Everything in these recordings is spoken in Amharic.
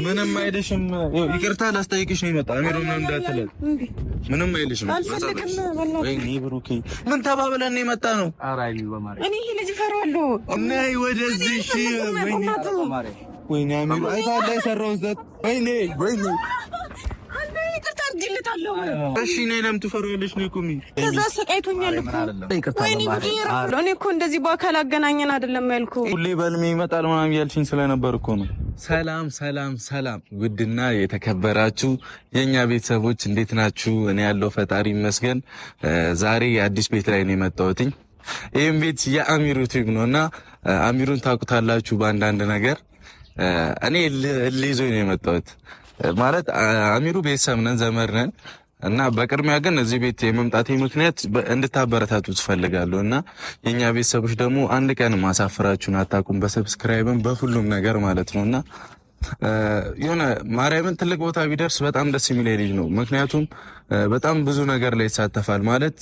ምንም አይልሽም። ይቅርታ ላስጠይቅሽ ነው የመጣው። አሚሮ ነው እንዳትለ ምንም አይልሽም። ወይኔ ብሩኬ ምን ተባብለን ነው የመጣ ነው? አራይ በማርያም እኔ ይሄ ልጅ ፈራለሁ እና ወደዚህ እሺ። ወይኔ አሚሮ አይታለ የሰራው ዘት ወይኔ ይቅርታ አድርግልታለሁ። እሺ ነይ ለምን ትፈሪያለሽ? ነው ቁሚ። ከዛ ሰቃይቶኛል እኮ ወይኔ እኔ እኮ እንደዚህ በአካል አገናኘን አይደለም ያልኩ። ሁሌ በልሜ ይመጣል ምናምን ያልሽኝ ስለነበር እኮ ነው። ሰላም ውድና የተከበራችሁ የኛ ቤተሰቦች እንዴት ናችሁ? እኔ ያለው ፈጣሪ ይመስገን። ዛሬ አዲስ ቤት ላይ ነው የመጣሁት። ይሄን ቤት የአሚሩ ቲቪ ነውና አሚሩን ታውቁታላችሁ በአንዳንድ ነገር። እኔ ልይዞኝ ነው የመጣሁት ማለት አሚሩ ቤተሰብ ነን ዘመድ ነን እና በቅድሚያ ግን እዚህ ቤት የመምጣቴ ምክንያት እንድታበረታቱ ትፈልጋለሁ እና የኛ ቤተሰቦች ደግሞ አንድ ቀን ማሳፈራችሁን አታውቁም፣ በሰብስክራይብም በሁሉም ነገር ማለት ነውና የሆነ ማርያምን ትልቅ ቦታ ቢደርስ በጣም ደስ የሚል ልጅ ነው። ምክንያቱም በጣም ብዙ ነገር ላይ ይሳተፋል ማለት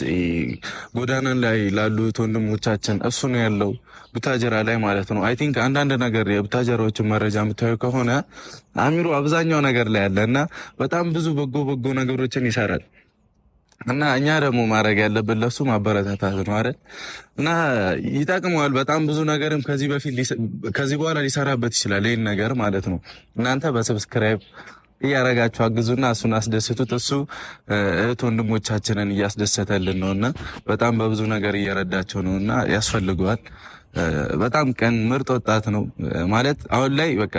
ጎዳና ላይ ላሉት ወንድሞቻችን እሱ ነው ያለው ቡታጀራ ላይ ማለት ነው። አይ ቲንክ አንዳንድ ነገር የቡታጀራዎችን መረጃ የምታዩ ከሆነ አሚሩ አብዛኛው ነገር ላይ ያለና በጣም ብዙ በጎ ነገሮችን ይሰራል እና እኛ ደግሞ ማድረግ ያለብን ለሱ ማበረታታት ነው አይደል? እና ይጠቅመዋል በጣም ብዙ ነገርም ከዚህ በኋላ ሊሰራበት ይችላል ይሄን ነገር ማለት ነው። እናንተ በሰብስክራይብ እያረጋችሁ አግዙና እሱን አስደስቱት። እሱ እህት ወንድሞቻችንን እያስደሰተልን ነውና በጣም በብዙ ነገር እየረዳቸው ነውና ያስፈልገዋል። በጣም ምርጥ ወጣት ነው ማለት አሁን ላይ በቃ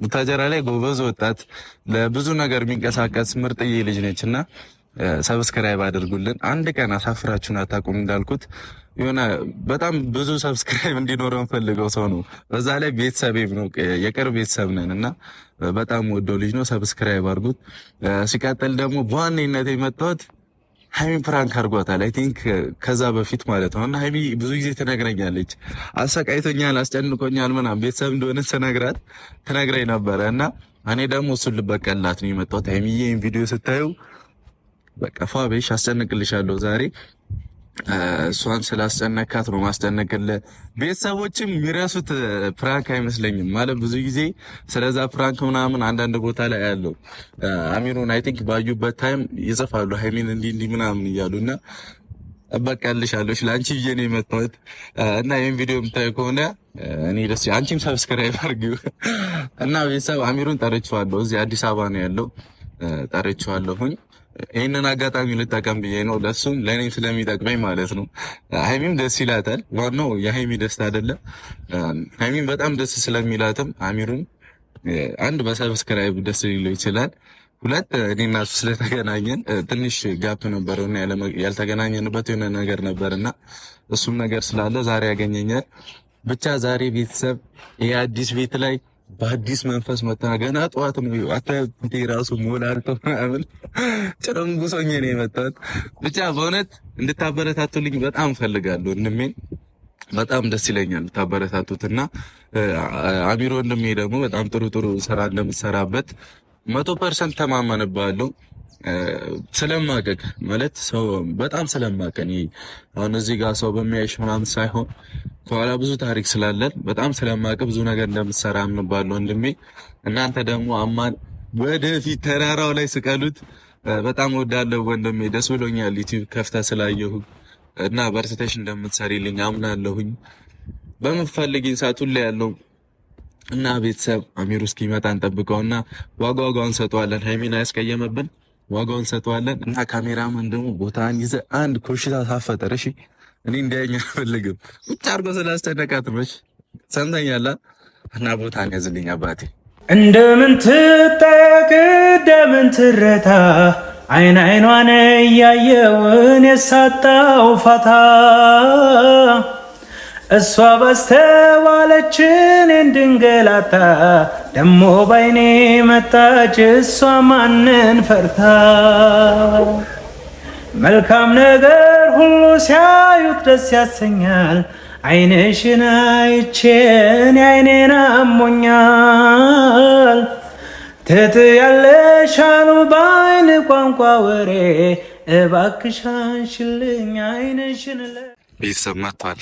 ቡታጀራ ላይ ጎበዝ ወጣት ለብዙ ነገር የሚንቀሳቀስ ምርጥዬ ልጅ ነችና ሰብስክራይብ አድርጉልን። አንድ ቀን አሳፍራችሁን አታውቁም። እንዳልኩት የሆነ በጣም ብዙ ሰብስክራይብ እንዲኖረው ፈልገው ሰው ነው። በዛ ላይ ቤተሰቤም ነው የቅርብ ቤተሰብ ነን እና በጣም ወደው ልጅ ነው። ሰብስክራይብ አድርጉት። ሲቀጥል ደግሞ በዋነኝነት የመጣሁት ሃይሚ ፕራንክ አድርጓታል። አይ ቲንክ ከዛ በፊት ማለት ነው እና ሃይሚ ብዙ ጊዜ ትነግረኛለች አሰቃይቶኛል፣ አስጨንቆኛል ምናምን ቤተሰብ እንደሆነ ትነግረኝ ነበረ እና እኔ ደግሞ እሱን ልበቀላት ነው የመጣሁት። ሃይሚዬ ይሄን ቪዲዮ ስታዩ በቃ ፋቤሽ አስጨንቅልሻለሁ ዛሬ። እሷን ስላስጨነካት ነው ማስጨነቅልህ። ቤተሰቦችም የሚረሱት ፕራንክ አይመስለኝም ማለት ብዙ ጊዜ ስለዛ ፕራንክ ምናምን አንዳንድ ቦታ ላይ ያለው አሚሩን አይ ቲንክ ባዩበት ታይም ይጽፋሉ ሃይሚን እንዲህ ምናምን እያሉና እበቃልሻለሁ ለአንቺ ብዬ ነው የመጣሁት እና ይሄን ቪዲዮ የምታዩ ከሆነ እኔ ደስ አንቺም ሰብስክራይብ አድርጊው እና ቤተሰብ አሚሩን ጠርቼዋለሁ። እዚህ አዲስ አበባ ነው ያለው። ጠርቼዋለሁኝ ይሄንን አጋጣሚ ልጠቀም ብዬ ነው ለሱም ለኔም ስለሚጠቅመኝ ማለት ነው። ሃይሚም ደስ ይላታል። ዋናው የሃይሚ ደስታ አይደለም። ሃይሚም በጣም ደስ ስለሚላትም አሚሩን አንድ በሰብስክራይብ ደስ ሊለው ይችላል። ሁለት እኔና እሱ ስለተገናኘን ትንሽ ጋፕ ነበረውና ያልተገናኘንበት የሆነ ነገር ነበርና እሱም ነገር ስላለ ዛሬ ያገኘኛል። ብቻ ዛሬ ቤተሰብ ይሄ አዲስ ቤት ላይ በአዲስ መንፈስ መጣ። ገና ጠዋት ነው አታውቁት ራሱ ሞላልቶ ምናምን ጭርንጉሶኝ ነው የመጣሁት። ብቻ በእውነት እንድታበረታቱልኝ በጣም ፈልጋለሁ። ወንድሜን በጣም ደስ ይለኛል ታበረታቱትና አሚሮ ወንድሜ ደግሞ በጣም ጥሩ ስራ እንደምትሰራበት 100% ተማመንባለሁ። ስለማቀቅ ማለት ሰው በጣም ስለማቀኝ አሁን እዚህ ጋር ሰው በሚያይሽ ምናምን ሳይሆን ከኋላ ብዙ ታሪክ ስላለን በጣም ስለማቀ ብዙ ነገር እንደምትሰራ አምንባለሁ ወንድሜ። እናንተ ደግሞ አማን ወደፊት ተራራው ላይ ስቀሉት። በጣም ወዳለው ወንድሜ ደስ ብሎኛል ዩቲዩብ ከፍታ ስላየሁ እና በርትተሽ እንደምትሰሪልኝ አምናለሁኝ። በመፈልጊን ሰዓት ሁሉ ያለው እና ቤተሰብ አሚሩ እስኪመጣ እንጠብቀውና ዋጋውን ሰጠዋለን። ሃይሚና ያስቀየመብን ዋጋውን ሰጠዋለን እና ካሜራማን ደግሞ ቦታን ይዘ አንድ ኮሽታ ሳፈጠር እሺ እኔ እንዳያኝ አልፈልግም። ብቻ አርጎ ስላስጨነቃት ነው። ሰምተኛላ እና ቦታን ያዝልኝ አባቴ። እንደምን ትጠቅ እንደምን ትረታ አይኗን እያየውን የሳጣው ፋታ እሷ በስተዋለችን እንድንገላታ ደሞ ባይኔ መጣች እሷ ማንን ፈርታ መልካም ነገር ሁሉ ሲያዩት ደስ ያሰኛል አይንሽን አይቼን አይኔን አሞኛል ትትያለሻሉ ባይን ቋንቋ ወሬ እባክሻንሽልኝ አይንሽን ቤተሰብ መጥቷል።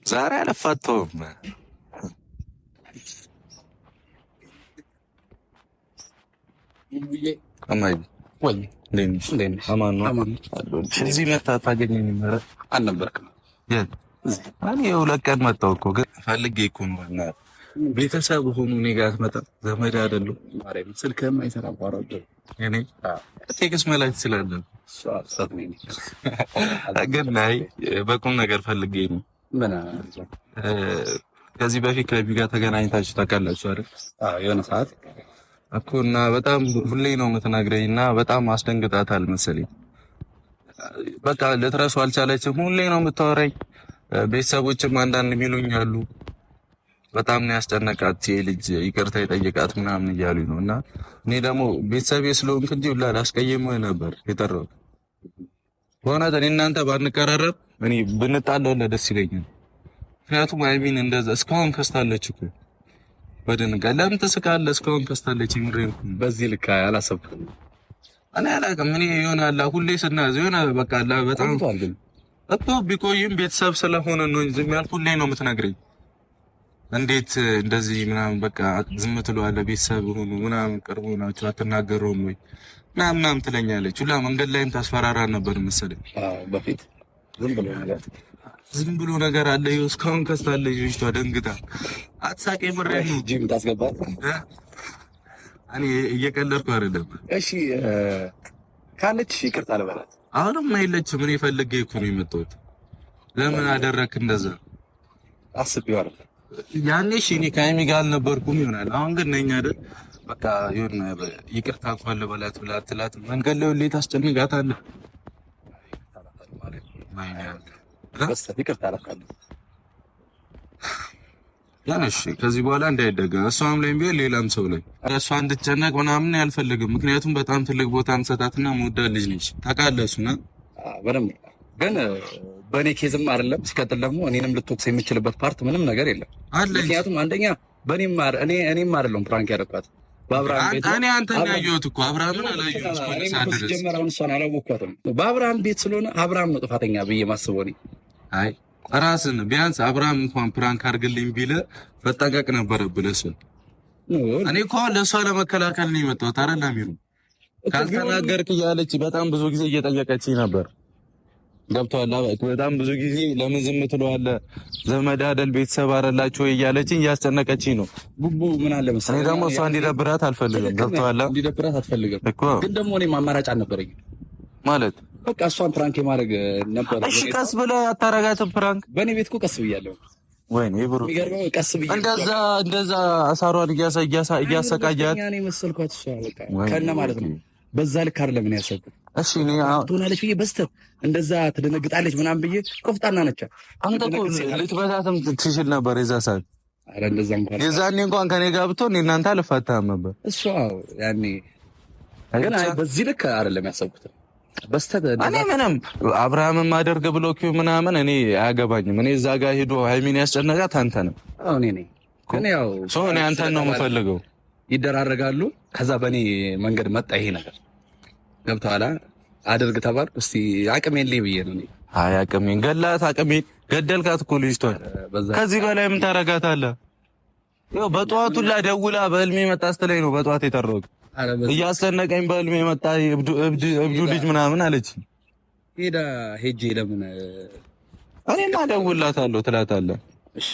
ዛሬ አለፋቶም አማይ ወይ እንዴት አማን ነው እዚህ መጣ ታገኘኝ ነበር አልነበርክም እኔ የሁለት ቀን መጣሁ እኮ ግን ፈልጌ እኮ ነው እና ቤተሰብ ሆኑ እኔ ጋር አትመጣ ዘመድ አይደለም ማርያም ስልክህም አይሰራም ቋራጭ እኔ ቴክስት መላክ ትችላለህ ግን ላይ በቁም ነገር ፈልጌ ነው ከዚህ በፊት ከቢ ጋር ተገናኝታችሁ ታውቃላችሁ አይደል? አዎ የሆነ ሰዓት እኮ እና በጣም ሁሌ ነው የምትነግረኝና በጣም አስደንግጣታል መሰለኝ። በቃ ልትረሳው አልቻለችም። ሁሌ ነው የምታወራኝ። ቤተሰቦችም አንዳንድ የሚሉኝ አሉ። በጣም ነው ያስጨነቃት ልጅ ይቅርታ ይጠይቃት ምናምን እያሉኝ ነውና እኔ ደግሞ ቤተሰቤ ስለሆንክ እንጂ ሁላ ላስቀየምህ ነበር የጠራሁት። በእውነት እኔ እናንተ ባንቀራረብ እኔ ብንጣለው ደስ ይለኛል። ምክንያቱም አይሚን እንደዛ እስካሁን ከስታለች እኮ በደንጋ ለምን ተስቃለ እስካሁን ከስታለች ይምረኝ በዚህ ልክ አላሰብኩም እኔ አላውቅም እኔ ይሆናል ሁሌ ስናዝ ይሆና በቃ በጣም እኮ ቢቆይም ቤተሰብ ስለሆነ ነው ዝም ያልኩ ሁሌ ነው የምትነግረኝ እንዴት እንደዚህ ምናምን በቃ ዝም ትለዋለህ ቤተሰብ ሆኖ ምናምን ቅርቡ ናቸው አትናገሩም ወይ ምናምን ትለኛለች ሁላ መንገድ ላይም ታስፈራራ ነበር መሰለኝ በፊት ዝም ብሎ ነገር አለ እስካሁን ከስታለች ልጅቷ ደንግጣ አትሳቂ ምረኝ ጂም ታስገባት እኔ እየቀለድኩ አይደለም እሺ ካለች ይቅርታ ልበላት አሁንም አይለችም እኔ ፈልጌ እኮ ነው የመጣሁት ለምን አደረክ እንደዛ አስቤው አይደል ያኔ እሺ እኔ ከአይሚ ጋር አልነበርኩም ይሆናል አሁን ግን ነኝ አይደል በቃ ይሁን ይቅርታ እንኳን ልበላት ብላ አትላት መንገድ ላይ ሁሌ ታስጨንቃታለህ በስተት ይቅርታ አላውቃለሁ ያነሽ ከዚህ በኋላ እንዳይደገም እሷም ላይ ቢሆን ሌላም ሰው ላይ እሷ እንድትጨነቅ ምናምን አልፈልግም ምክንያቱም በጣም ትልቅ ቦታ እንሰጣትና መወዳት ልጅ ነች ታውቃለህ እሱና በደምብ ግን በእኔ ኬዝም አይደለም ሲቀጥል ደግሞ እኔንም ልትወቅስ የምችልበት ፓርት ምንም ነገር የለም ምክንያቱም አንደኛ በእኔም እኔም አይደለም ፕራንክ ያደረኳት በአብርሃም ቤት እኔ አንተን ያየሁት እኮ አብርሃምን አላየሁም እስከ ሳድረስ ጀመራውን እሷን አላወቅኳትም በአብርሃም ቤት ስለሆነ አብርሃም ነው ጥፋተኛ ብዬ ማስበው ነኝ አይ ራስን ቢያንስ አብርሃም እንኳን ፕራንክ አድርግልኝ ቢለ ፈጣቀቅ ነበረብህ ለሱ እኔ እኮ ለሷ ለመከላከል ነው የመጣሁት አይደል አሚሩ ካልተናገርክ እያለች በጣም ብዙ ጊዜ እየጠየቀችኝ ነበር ገብቷል በጣም ብዙ ጊዜ ለምን ዝም ትለዋለህ ዘመድ አይደል ቤተሰብ አይደላችሁ እያለችኝ እያስጨነቀችኝ ነው ቡቡ ምን አለ መሰለኝ እኔ ደግሞ እሷ እንዲደብራት አልፈልግም ገብቷል እንዲደብራት አትፈልግም ግን ደግሞ እኔ ማማራጭ አልነበረኝ ማለት በቃ እሷን ፕራንክ የማድረግ ነበር እሺ ቀስ ብለህ አታረጋትም ፕራንክ በእኔ ቤት እኮ ቀስ ብያለሁ ወይኔ ብሩ የሚገርመው ቀስ ብያለሁ እንደዛ አሳሯን እያሰቃያት ያኔ መሰልኳት እሷ በቃ ከነ ማለት ነው በዛ ልክ አይደለም እኔ ያሰብኩት እሺ እኔ ትሆናለች ብዬ በስተት እንደዛ ትደነግጣለች ምናምን ብዬ ቆፍጣና ነች አንተ እኮ ልትበታትም ትችል ነበር የዛ ሰዓት አረ እንደዛ እንኳን የዛኔ እንኳን ከኔ ጋር ብትሆን እናንተ አልፋታም ነበር እሷ ያኔ ግን አይ በዚህ ልክ አይደለም ያሰብኩት በስተት እኔ ምንም አብርሃምን ማደርግ ብሎ ኪው ምናምን እኔ አያገባኝም እኔ እዛ ጋር ሄዶ ሃይሚን ያስጨነቃት አንተ ነው አዎ እኔ ነኝ ግን ያው ሶ እኔ አንተን ነው የምፈልገው ይደራረጋሉ ከዛ በእኔ መንገድ መጣ ይሄ ነገር ገብቶሃል አድርግ ተባልኩ እስቲ አቅሜን ላይ ብዬ ነው አይ አቅሜን ገላት አቅሜን ገደልካት እኮ ልጅቷን ከዚህ በላይ ምን ታረጋታለህ ያው በጧቱ ላይ ደውላ በህልሜ መጣ ስትለኝ ነው በጧት የጠራሁት እያስጨነቀኝ በህልሜ መጣ እብዱ ልጅ ምናምን አለች ሄጄ ለምን እኔማ እደውልላታለሁ ትላታለህ እሺ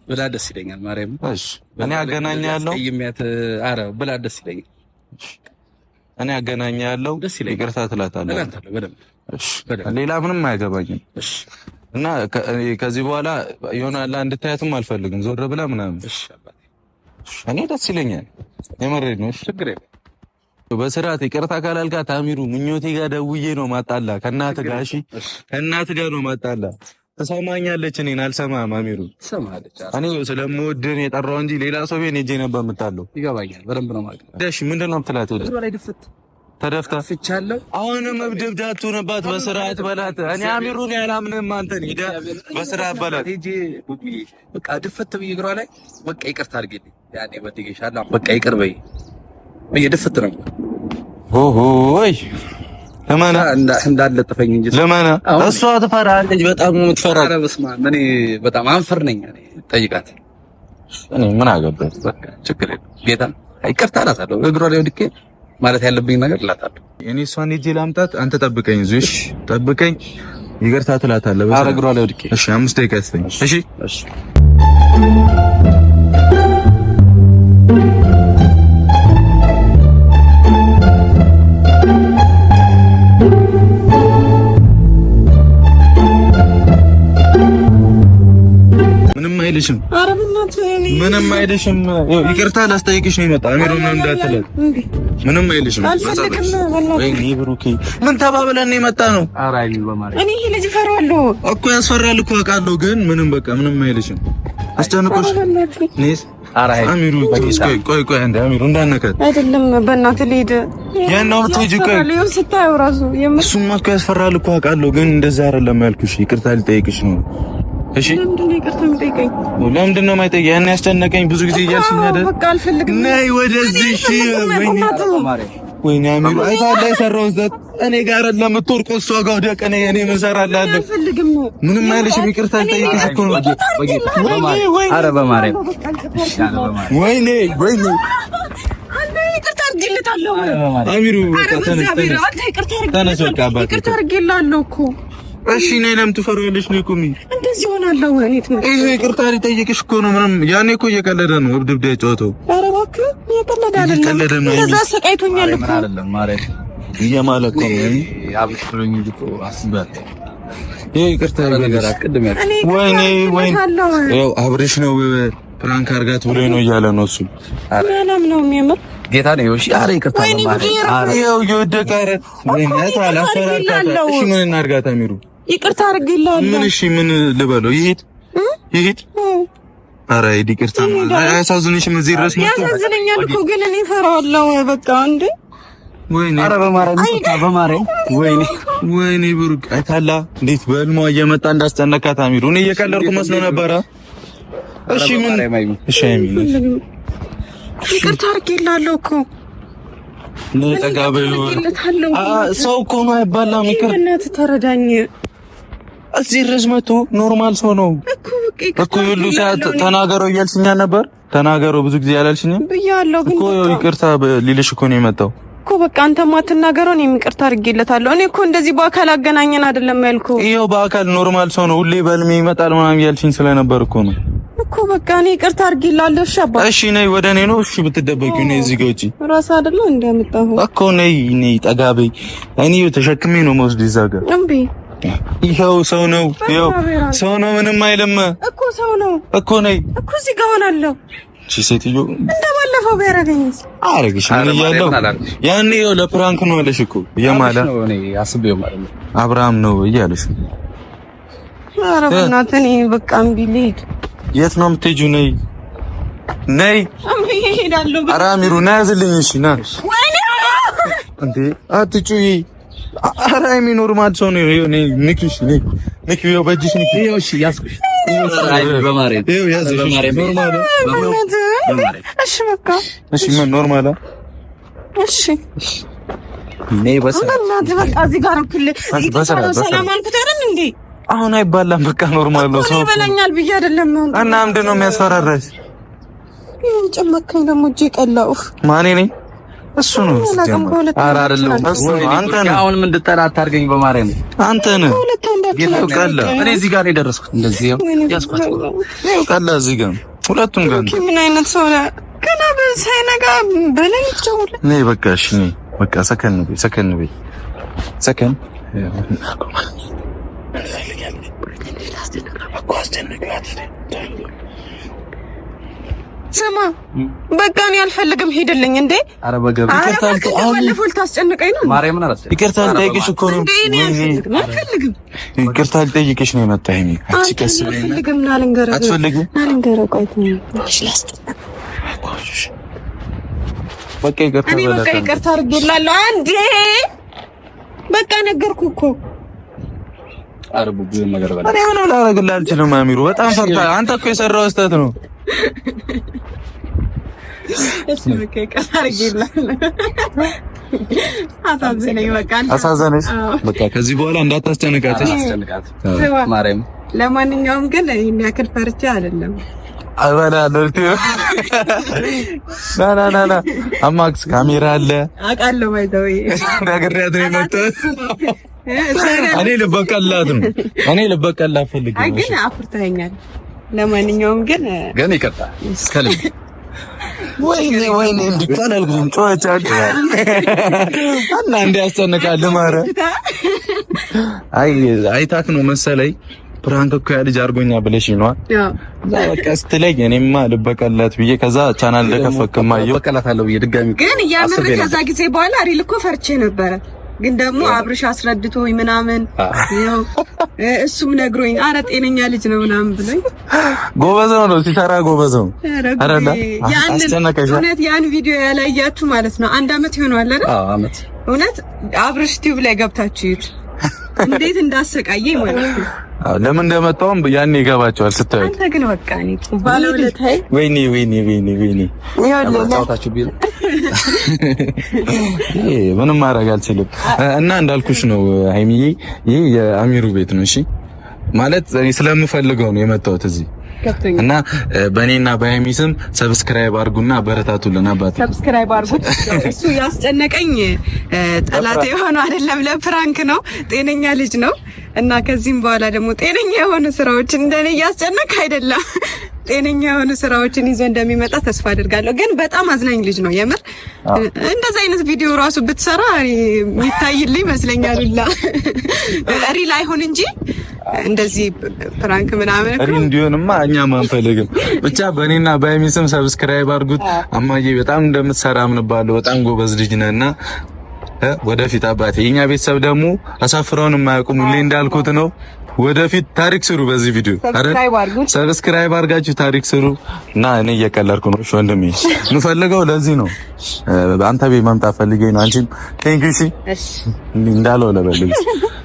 ብላ ደስ ይለኛል ማርያም እሺ እኔ አገናኛለሁ አረ ብላ ደስ ይለኛል እኔ አገናኛለሁ ይቅርታ ትላታለህ እሺ ሌላ ምንም አያገባኝም እሺ እና ከዚህ በኋላ ይሆናል እንድታያትም አልፈልግም ዞር ብላ ምናምን እሺ እኔ ደስ ይለኛል የመረድ ነው ችግር የለም በስርዓት ይቅርታ ካላልካት አሚሩ ምኞቴ ጋር ደውዬ ነው ማጣላ ከእናትህ ጋር እሺ ከእናትህ ጋር ነው ማጣላ ተሰማኛለች እኔን አልሰማም አሚሩ ሰማለች እኔ ስለምወድህ የጠራው እንጂ ሌላ ሰው ቤት ሄጄ ነበር የምታለው ይገባኛል በደንብ ነው ማለት እሺ ምንድነው የምትላት ወደ ላይ ድፍት ተደፍታ ፍቻለሁ አሁንም እብድብዳቱ ነባት በስርዓት በላት እኔ አሚሩን ያላምንም አንተን ሄዳ በስርዓት በላት ሄጄ በቃ ድፍት ብዬ እግሯ ላይ በቃ ይቅርታ አድርጊልኝ ያኔ በድጌሻለሁ በቃ ይቅር በይ ድፍት ነው ሆይ ለማና እንዳለጥፈኝ እንጂ ለማና እሷ ትፈራለች በጣም ነው የምትፈራ ኧረ በስመ አብ እኔ በጣም አንፈር ነኝ እኔ ጠይቃት እኔ ምን አገባኝ በቃ ችግር የለም ጌታ ይቅርታ አላታለሁ እግሯ ላይ ወድቄ ማለት ያለብኝ ነገር እላታለሁ። እኔ እሷን ሂጅ ላምጣት፣ አንተ ጠብቀኝ። እሺ ጠብቀኝ፣ ይቅርታ ትላታለህ። በቃ አረግሯ ላይ ወድቄ። እሺ 5 ደቂቃ ስጠኝ። እሺ እሺ ምንም አይልሽም። ይቅርታ ላስጠይቅሽ ነው የመጣ አሚሮ ነው እንዳትለት። ምንም አይልሽም። ወይኔ ብሩኬ ምን ተባብለን የመጣ ነው? እኔ ይሄ ልጅ ፈራለሁ እኮ ያስፈራል እኮ አውቃለሁ፣ ግን ምንም አይልሽም። አስጨንቆሽ ነስ አሚሮ ቆይ አንዴ አሚሮ እንዳነካት አይደለም። በእናትህ ልሂድ ያናው ትጂ ቆይ ስታየው ራሱ እሱማ እኮ ያስፈራል እኮ አውቃለሁ፣ ግን እንደዛ አይደለም ያልኩሽ። ይቅርታ ልጠይቅሽ ነው። እሺ ለምንድን ነው የማይጠይቅ? ያን ያስጨነቀኝ ብዙ ጊዜ እያልሽኝ አይደል? በቃ አልፈልግም። ነይ ወደዚህ። እሺ ወይኔ አሚሩ አይታለ የሰራውን ዘት እኔ ጋር ለምትወርቆ እሷ ጋር ወደቀ። እኔ መሰራላለሁ። ምንም አይልሽም። ይቅርታ ልጠይቅሽ እኮ ነው። ኧረ በማርያም ወይኔ ይቅርታ አድርጌልሃለሁ አሚሩ። ተነስ በቃ ይቅርታ አድርጌልሃለሁ እኮ። እሺ ነይ። ለምን ትፈሪያለሽ? ነይ ቁሚ። እንደዚህ ሆናለሁ እኔ ይሄ ይቅርታ ሊጠይቅሽ እኮ ነው። ምንም ያኔ እኮ እየቀለደ ነው። እብድ ያጫወተው። ኧረ እባክህ እየቀለደ አይደለም። እንደዛ ሰቃይቶኛል እኮ አይደለም ማለት እየማለቅ ነው። አብሽ ብሎኝ እኮ አስበት ይሄ ይቅርታ ነገር አቅድም ያለ ወይኔ ያው አብሬሽ ነው ፕራንክ አርጋት ብሎ ነው እያለ ነው እሱ። ሰላም ነው የሚያምር ጌታ ነው። እሺ አረ ይቅርታ ማለት ያው ይወደቀ አረ ወይኔ ታላ ፈራካታ። እሺ ምን እናርጋት አሚሩ? ይቅርታ አድርጌልሃለሁ። ምን እሺ ምን ልበለው? ይሄድ አረ ይቅርታ ነው። አያሳዝንሽም? እዚህ ድረስ መጥቶ ያሳዝነኛል እኮ ግን እኔ እፈራዋለሁ። በቃ እንዴ ወይኔ አረ በማርያም ወይኔ ብሩክ አይታላ እንዴት በልሟ እየመጣ እንዳስጨነቃት አሚሩ። እኔ እየቀለድኩ መስሎ ነበረ። እሺ ምን እሺ አሚሩ ይቅርታ አድርጌልሃለሁ እኮ ለተጋበሉ ሰው እኮ ነው አይባላም። ይቅር እናትህ ተረዳኝ። እዚህ ድረስ መጥቶ ኖርማል ሰው ነው እኮ ሁሉ ሰዓት ተናገረው እያልሽኛ ነበር። ተናገረው ብዙ ጊዜ ያላልሽኝም ብያለሁ፣ ግን እኮ ይቅርታ ሊልሽ እኮ ነው የመጣው እኮ በቃ አንተ ማትናገረው እኔም ይቅርታ አድርጌለታለሁ። እኔ እኮ እንደዚህ በአካል አገናኘን አይደለም ያልኩ። ይሄው በአካል ኖርማል ሰው ነው። ሁሌ በልሜ ይመጣል ምናምን እያልሽኝ ስለነበር እኮ ነው እኮ በቃ እኔ ይቅርታ አድርጌልሃለሁ። እሺ አባ እሺ ነይ ወደ እኔ ነው። እሺ ብትደበቂው ነይ እዚህ ጋር ውጪ ራስ አይደለም እንደምጣሁ እኮ ነይ ጠጋ በይ። እኔ ተሸክሜ ነው የምወስድ እዛ ጋር እምቢ። ይኸው ሰው ነው ሰው ነው። ምንም አይልም እኮ ሰው ነው እኮ ነይ እኮ እዚህ ጋር ሆናለሁ። እሺ ሴትዮ እንደባለፈው ቢያረገኝስ አረግሽ ምን እያለሁ ያኔ ያው ለፕራንክ ነው አለሽ እኮ የማለ እኔ አስቤው ማለት ነው አብርሃም ነው እያለሽ። ኧረ በእናትህ እኔ በቃ እምቢ ልሂድ። የት ነው የምትሄጂው? ነይ እምቢ እሄዳለሁ። ኧረ አሚሩ ና ያዝልኝ። እሺ ና ወይኔ እንዴ አትጩይ። ኧረ አይሚ ኖርማል ሰው ነው። ነይ ንኪሽ ንኪው ያው በእጅሽ ንኪ። ይኸው እሺ ያዝኩሽ። በማርያም ይኸው ያዝሽ ኖርማል። እሺ በቃ እሺ ምን ኖርማል። እሺ ነይ በእናትህ በቃ እዚህ ጋር ሰላም አልኩት አይደል እንዴ? አሁን አይባላም። በቃ ኖርማል ነው ሰው ይበላኛል ብዬ አይደለም ነው። እና ምንድን ነው የሚያስፈራራሽ? ይሄን ጨመከኝ ደግሞ እጄ ቀላው። ማን ነኝ? እሱ ነው። ኧረ አይደለም እሱ ነው። አንተ ነህ። አሁን ምን እንድጠላ አታርገኝ በማርያም። አንተ ነህ። ጌታው ቀላ። እኔ እዚህ ጋር የደረስኩት እንደዚህ ያስኳት ነው። ቀላ እዚህ ጋር ሁለቱም ጋር ምን አይነት ሰው ነው? ገና ሳይነጋ በለን ይጫወል። ነይ በቃ እሺ ነይ በቃ ሰከን በይ ሰከን ስማ በቃ እኔ አልፈልግም። ሄድልኝ እንዴ! ኧረ በገብርኤል ባለፈው ልታስጨንቀኝ ነው። ማርያምን አላስ ይቅርታ ልጠይቅሽ እኮ ነው። አልፈልግም። ይቅርታ ልጠይቅሽ ነው የመጣኸኝ። አንቺ ከስ ብለኝ አልፈልግም። ናልንገረው አትፈልግም? ናልንገረው ቆይቶ እሺ ላስጠና በቃ ይቅርታ እኔ በቃ ይቅርታ አድርጌልሃለሁ። አንዴ በቃ ነገርኩህ እኮ አረ ብዙ ነገር በላ እኔ ምንም ላደርግልህ አልችልም። አሚሩ በጣም ፈርታ። አንተ እኮ የሰራው ስህተት ነው። እሺ በቃ ይቅርታ አድርጌልሃለሁ። አሳዘነሽ። በቃ ከዚህ በኋላ እንዳታስጨንቃት። ማርያም ለማንኛውም ግን ይሄን ያክል ፈርቼ አይደለም። አበላለሁ ና አማክስ ካሜራ አለ አውቃለሁ ባይዘው ነገርያት ነው የመጣሁት እኔ ልበቀላት ፈልጌ ነው ግን አፍርተኸኛል ለማንኛውም ግን ይቀጣ ከልብ ወይኔ እንዲቆን አልኩኝ ጮኸቻል እና እንዲያስጨንቃል ማረ አይታክ ነው መሰለኝ ፕራንክ እኮ ያ ልጅ አርጎኛ ብለሽ ነው በቃ ስትለኝ እኔማ ልበቀላት ብዬ ከዛ ቻናል ለከፈከማ ልበቀላታለሁ ብዬ ድጋሚ ግን ያምር ከዛ ጊዜ በኋላ ሪል እኮ ፈርቼ ነበረ ግን ደግሞ አብርሽ አስረድቶኝ ምናምን ነው እሱም ነግሮኝ አረ ጤነኛ ልጅ ነው ምናምን ብሎኝ ጎበዝ ነው ሲሰራ ጎበዝ ነው አረዳ እውነት ያን ቪዲዮ ያላያችሁ ማለት ነው 1 አመት ይሆናል አይደል አመት እውነት አብርሽ ቲዩብ ላይ ገብታችሁ ይዩት እንዴት እንዳሰቃየኝ ማለት ነው ለምን እንደመጣውም ያኔ ይገባቸዋል ስታዩት አንተ ግን በቃ እኔ ባለውለታይ ወይኔ ታውታችሁ ቢል ምንም ማድረግ አልችልም እና እንዳልኩሽ ነው ሃይሚዬ ይሄ የአሚሩ ቤት ነው እሺ ማለት ስለምፈልገው ነው የመጣሁት እዚህ እና በእኔና በሃይሚ ስም ሰብስክራይብ አድርጉና በረታቱልን አባቴ ሰብስክራይብ አድርጉት እሱ ያስጨነቀኝ ጠላት የሆነው አይደለም ለፕራንክ ነው ጤነኛ ልጅ ነው እና ከዚህም በኋላ ደግሞ ጤነኛ የሆኑ ስራዎች እንደኔ ያስጨነቀ አይደለም ጤነኛ የሆኑ ስራዎችን ይዞ እንደሚመጣ ተስፋ አድርጋለሁ ግን በጣም አዝናኝ ልጅ ነው የምር እንደዛ አይነት ቪዲዮ ራሱ ብትሰራ የሚታይልኝ ይመስለኛል ሪል አይሆን እንጂ እንደዚህ ፕራንክ ምናምን እኮ እንዲሆንማ እኛም አንፈልግም ብቻ በእኔና በሃይሚ ስም ሰብስክራይብ አድርጉት አማዬ በጣም እንደምትሰራ አምንባለሁ በጣም ጎበዝ ልጅ ነህና ወደፊት አባቴ የኛ ቤተሰብ ደግሞ አሳፍረውን የማያውቁም ሁሌ እንዳልኩት ነው ወደፊት ታሪክ ስሩ በዚህ ቪዲዮ ሰብስክራይብ አድርጋችሁ ታሪክ ስሩ እና እኔ እየቀለድኩ ነው እሺ ወንድሜ እንፈልገው ለዚህ ነው አንተ ቤት መምጣት ፈልጌ ነው አንቺም ቴንክ ዩ እሺ እንዳለው ለበልኝ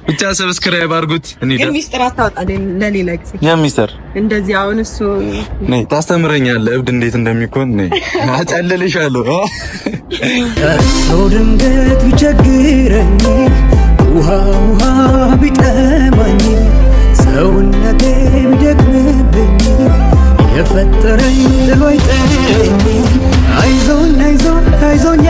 ብቻ ሰብስክራይብ አድርጉት ግን ሚስጥር አታውጣ ለሌላ ጊዜ የሚስጥር እንደዚህ አሁን እሱ ነይ ታስተምረኛለህ እብድ እንዴት እንደሚኮን ነይ አጨልልሻለሁ ሰው ድንገት ቢቸግረኝ ውሃ ቢጠማኝ ሰውነቴ ቢደክምብኝ የፈጠረኝ ጥሎ አይጥለኝ አይዞኝ